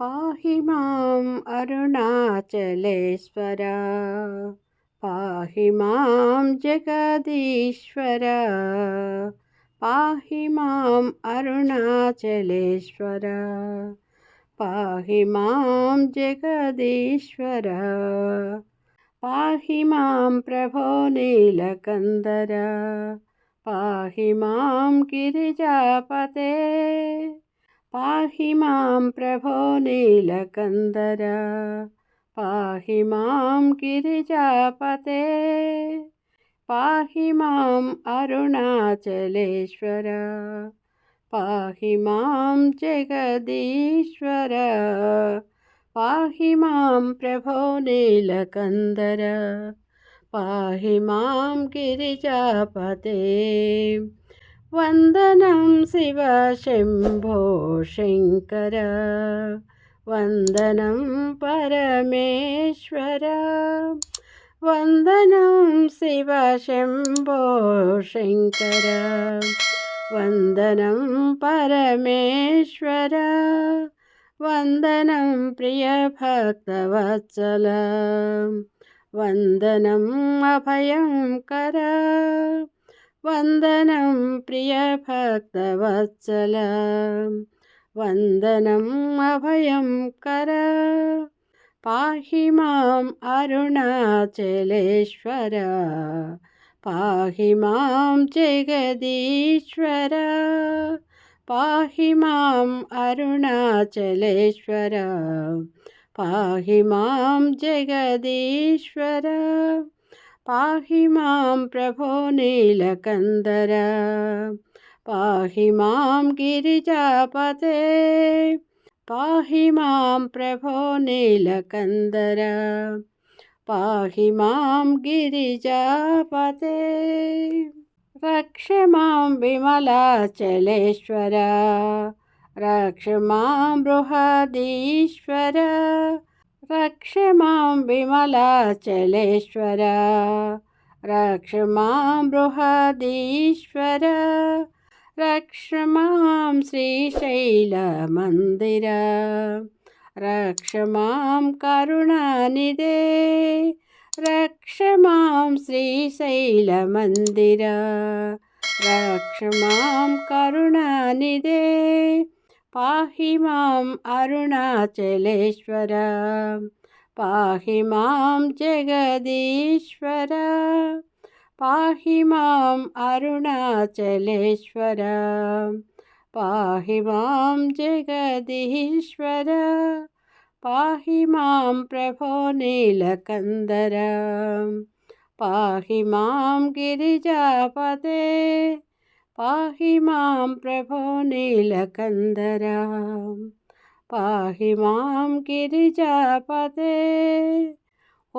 पाहि माम् अरुणाचलेश्वर पाहि मां जगदीश्वर पाहि माम् अरुणाचलेश्वर पाहि मां जगदीश्वर पाहि मां प्रभो नीलकन्धर पाहि मां गिरिजापते पाहि मां प्रभो नीलकन्धर पाहि मां गिरिजापते पाहि माम् अरुणाचलेश्वर पाहि मां जगदीश्वर पाहि मां प्रभो नीलकन्धर पाहि मां गिरिजापते वन्दनं शिव शम्भो शङ्कर वन्दनं परमेश्वर वन्दनं शिव शम्भो शङ्कर वन्दनं परमेश्वर वन्दनं प्रियभक्तवत्सल वन्दनम् अभयङ्कर वन्दनं प्रियभक्तवत्सल वन्दनम् अभयङ्कर पाहि माम् अरुणाचलेश्वर पाहि मां जगदीश्वर पाहि माम् अरुणाचलेश्वर पाहि मां जगदीश्वर पाहि मां प्रभो नीलकन्धर पाहि मां गिरिजापते पाहि मां प्रभो नीलकन्धर पाहि मां गिरिजापते रक्ष मां विमलाचलेश्वर रक्ष मां बृहदीश्वर रक्ष मां विमलाचलेश्वर रक्ष मां बृहदीश्वर रक्ष मां श्रीशैलमन्दिर रक्ष मां करुणानिधे रक्ष मां श्रीशैलमन्दिर रक्ष मां करुणानिधे पाहि माम् अरुणाचलेश्वर पाहि मां जगदीश्वर पाहि माम् अरुणाचलेश्वर पाहि मां जगदीश्वर पाहि मां प्रभो नीलकन्धर पाहि मां गिरिजापते पाहि मां प्रभो नीलकन्धर पाहि मां गिरिजापते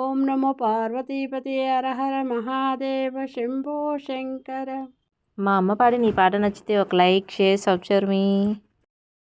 ఓం నమో పార్వతీపతే హర హర మహాదేవ శంభో శంకర. మా అమ్మ పాడిన ఈ పాట నచ్చితే ఒక లైక్, షేర్, సబ్స్క్రైబ్ మీ.